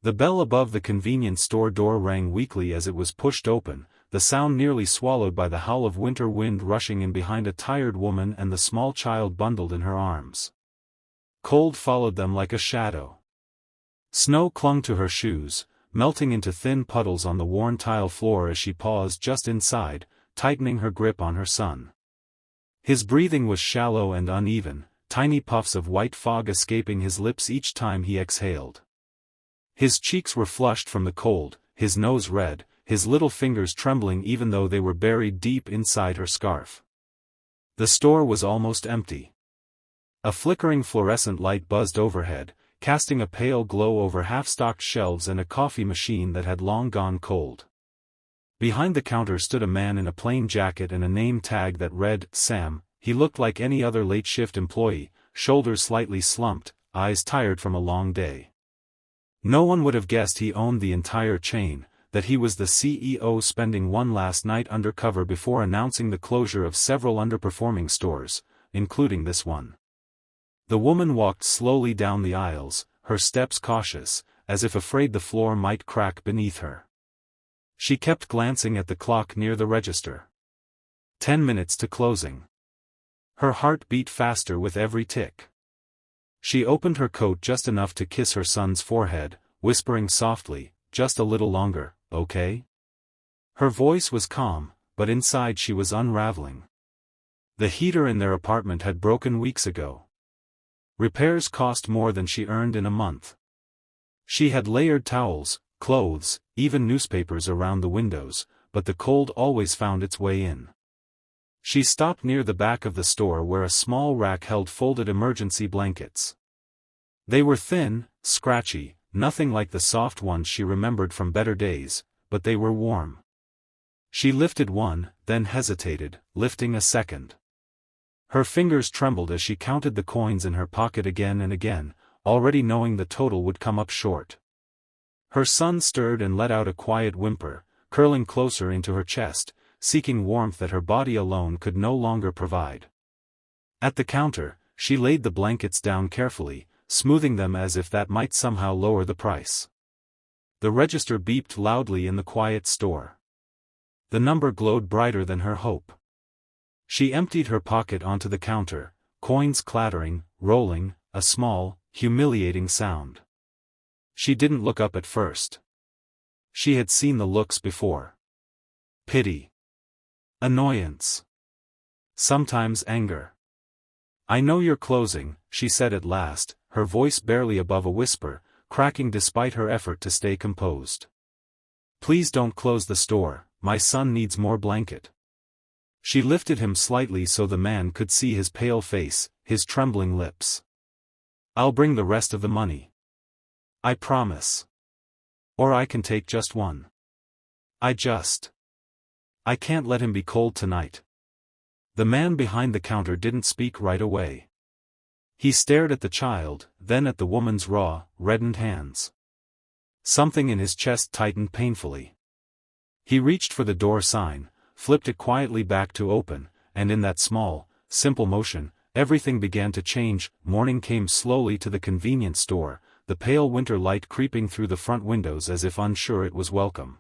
The bell above the convenience store door rang weakly as it was pushed open, the sound nearly swallowed by the howl of winter wind rushing in behind a tired woman and the small child bundled in her arms. Cold followed them like a shadow. Snow clung to her shoes, melting into thin puddles on the worn tile floor as she paused just inside, tightening her grip on her son. His breathing was shallow and uneven, tiny puffs of white fog escaping his lips each time he exhaled. His cheeks were flushed from the cold, his nose red, his little fingers trembling even though they were buried deep inside her scarf. The store was almost empty. A flickering fluorescent light buzzed overhead, casting a pale glow over half-stocked shelves and a coffee machine that had long gone cold. Behind the counter stood a man in a plain jacket and a name tag that read, Sam. He looked like any other late-shift employee, shoulders slightly slumped, eyes tired from a long day. No one would have guessed he owned the entire chain, that he was the CEO spending one last night undercover before announcing the closure of several underperforming stores, including this one. The woman walked slowly down the aisles, her steps cautious, as if afraid the floor might crack beneath her. She kept glancing at the clock near the register. 10 minutes to closing. Her heart beat faster with every tick. She opened her coat just enough to kiss her son's forehead, whispering softly, "Just a little longer, okay?" Her voice was calm, but inside she was unraveling. The heater in their apartment had broken weeks ago. Repairs cost more than she earned in a month. She had layered towels, clothes, even newspapers around the windows, but the cold always found its way in. She stopped near the back of the store where a small rack held folded emergency blankets. They were thin, scratchy, nothing like the soft ones she remembered from better days, but they were warm. She lifted one, then hesitated, lifting a second. Her fingers trembled as she counted the coins in her pocket again and again, already knowing the total would come up short. Her son stirred and let out a quiet whimper, curling closer into her chest, seeking warmth that her body alone could no longer provide. At the counter, she laid the blankets down carefully, smoothing them as if that might somehow lower the price. The register beeped loudly in the quiet store. The number glowed brighter than her hope. She emptied her pocket onto the counter, coins clattering, rolling, a small, humiliating sound. She didn't look up at first. She had seen the looks before. Pity. Annoyance. Sometimes anger. "I know you're closing," she said at last, her voice barely above a whisper, cracking despite her effort to stay composed. "Please don't close the store, my son needs more blanket." She lifted him slightly so the man could see his pale face, his trembling lips. "I'll bring the rest of the money. I promise. Or I can take just one. I can't let him be cold tonight." The man behind the counter didn't speak right away. He stared at the child, then at the woman's raw, reddened hands. Something in his chest tightened painfully. He reached for the door sign, flipped it quietly back to open, and in that small, simple motion, everything began to change. Morning came slowly to the convenience store, the pale winter light creeping through the front windows as if unsure it was welcome.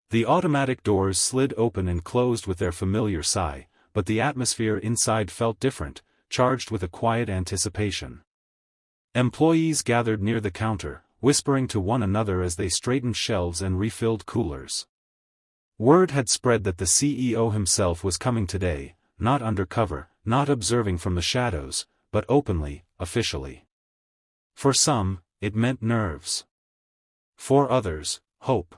The automatic doors slid open and closed with their familiar sigh, but the atmosphere inside felt different, charged with a quiet anticipation. Employees gathered near the counter, whispering to one another as they straightened shelves and refilled coolers. Word had spread that the CEO himself was coming today, not undercover, not observing from the shadows, but openly, officially. For some, it meant nerves. For others, hope.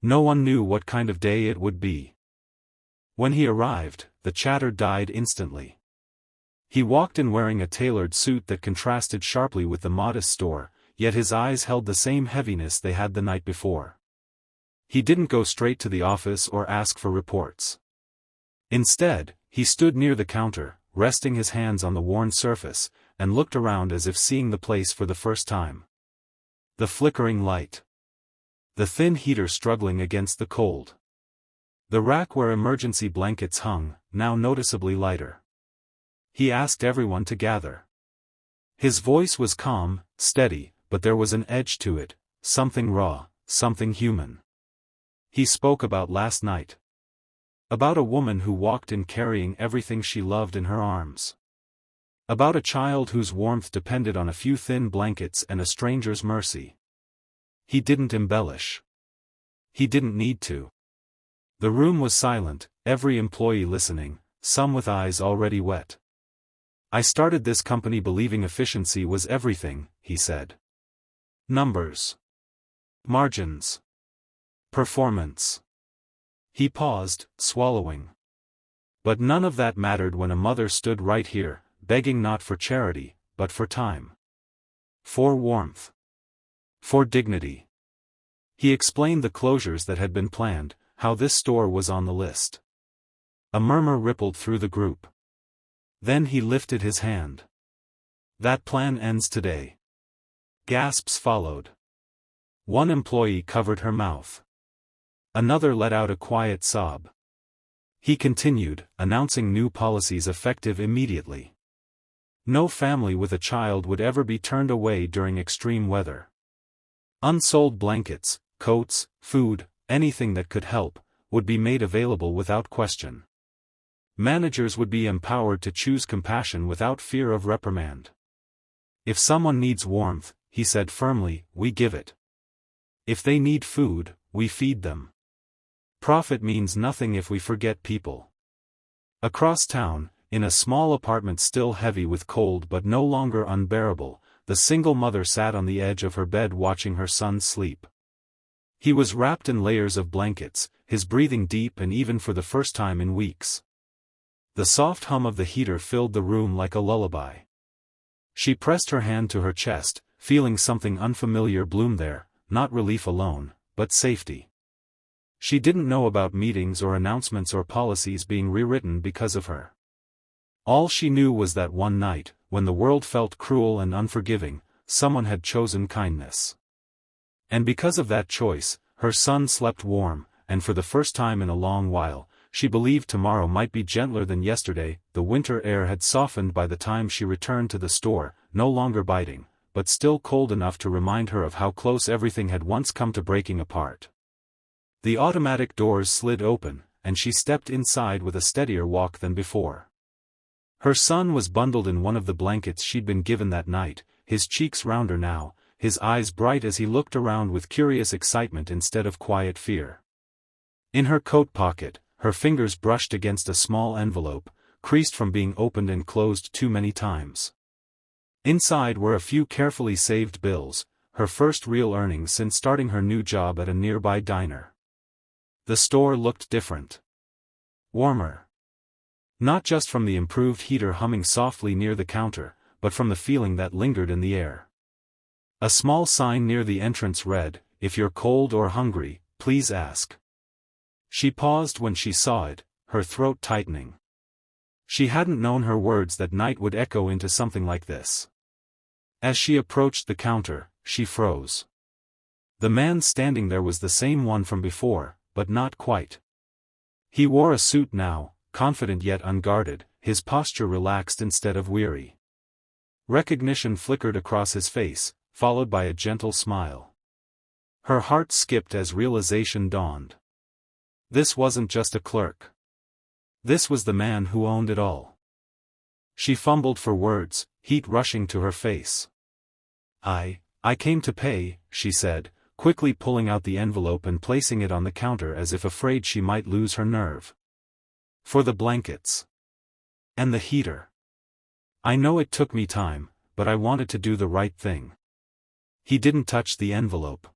No one knew what kind of day it would be. When he arrived, the chatter died instantly. He walked in wearing a tailored suit that contrasted sharply with the modest store, yet his eyes held the same heaviness they had the night before. He didn't go straight to the office or ask for reports. Instead, he stood near the counter, resting his hands on the worn surface, and looked around as if seeing the place for the first time. The flickering light. The thin heater struggling against the cold. The rack where emergency blankets hung, now noticeably lighter. He asked everyone to gather. His voice was calm, steady, but there was an edge to it, something raw, something human. He spoke about last night. About a woman who walked in carrying everything she loved in her arms. About a child whose warmth depended on a few thin blankets and a stranger's mercy. He didn't embellish. He didn't need to. The room was silent, every employee listening, some with eyes already wet. I started this company believing efficiency was everything, he said. Numbers. Margins. Performance. He paused, swallowing. But none of that mattered when a mother stood right here, begging not for charity, but for time. For warmth. For dignity. He explained the closures that had been planned, how this store was on the list. A murmur rippled through the group. Then he lifted his hand. That plan ends today. Gasps followed. One employee covered her mouth. Another let out a quiet sob. He continued, announcing new policies effective immediately. No family with a child would ever be turned away during extreme weather. Unsold blankets, coats, food, anything that could help, would be made available without question. Managers would be empowered to choose compassion without fear of reprimand. If someone needs warmth, he said firmly, we give it. If they need food, we feed them. Profit means nothing if we forget people. Across town, in a small apartment still heavy with cold but no longer unbearable, the single mother sat on the edge of her bed watching her son sleep. He was wrapped in layers of blankets, his breathing deep and even for the first time in weeks. The soft hum of the heater filled the room like a lullaby. She pressed her hand to her chest, feeling something unfamiliar bloom there, not relief alone, but safety. She didn't know about meetings or announcements or policies being rewritten because of her. All she knew was that one night, when the world felt cruel and unforgiving, someone had chosen kindness. And because of that choice, her son slept warm, and for the first time in a long while, she believed tomorrow might be gentler than yesterday. The winter air had softened by the time she returned to the store, no longer biting, but still cold enough to remind her of how close everything had once come to breaking apart. The automatic doors slid open, and she stepped inside with a steadier walk than before. Her son was bundled in one of the blankets she'd been given that night, his cheeks rounder now, his eyes bright as he looked around with curious excitement instead of quiet fear. In her coat pocket, her fingers brushed against a small envelope, creased from being opened and closed too many times. Inside were a few carefully saved bills, her first real earnings since starting her new job at a nearby diner. The store looked different. Warmer. Not just from the improved heater humming softly near the counter, but from the feeling that lingered in the air. A small sign near the entrance read, "If you're cold or hungry, please ask." She paused when she saw it, her throat tightening. She hadn't known her words that night would echo into something like this. As she approached the counter, she froze. The man standing there was the same one from before, but not quite. He wore a suit now, confident yet unguarded, his posture relaxed instead of weary. Recognition flickered across his face, followed by a gentle smile. Her heart skipped as realization dawned. This wasn't just a clerk. This was the man who owned it all. She fumbled for words, heat rushing to her face. I came to pay," she said, quickly pulling out the envelope and placing it on the counter as if afraid she might lose her nerve. "For the blankets. And the heater. I know it took me time, but I wanted to do the right thing." He didn't touch the envelope.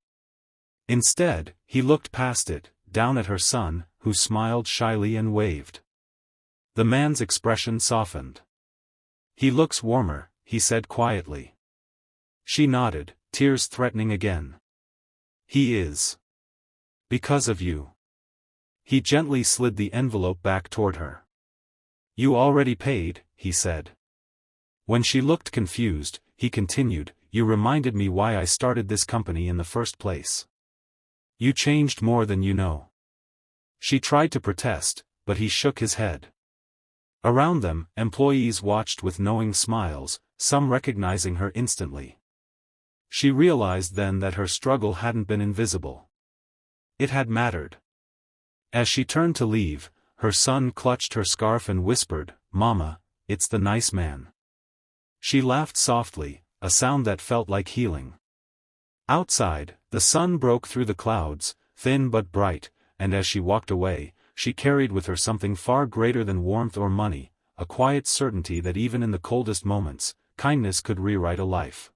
Instead, he looked past it, down at her son, who smiled shyly and waved. The man's expression softened. "He looks warmer," he said quietly. She nodded, tears threatening again. "He is. Because of you." He gently slid the envelope back toward her. "You already paid," he said. When she looked confused, he continued, "You reminded me why I started this company in the first place. You changed more than you know." She tried to protest, but he shook his head. Around them, employees watched with knowing smiles, some recognizing her instantly. She realized then that her struggle hadn't been invisible. It had mattered. As she turned to leave, her son clutched her scarf and whispered, "Mama, it's the nice man." She laughed softly, a sound that felt like healing. Outside, the sun broke through the clouds, thin but bright, and as she walked away, she carried with her something far greater than warmth or money, a quiet certainty that even in the coldest moments, kindness could rewrite a life.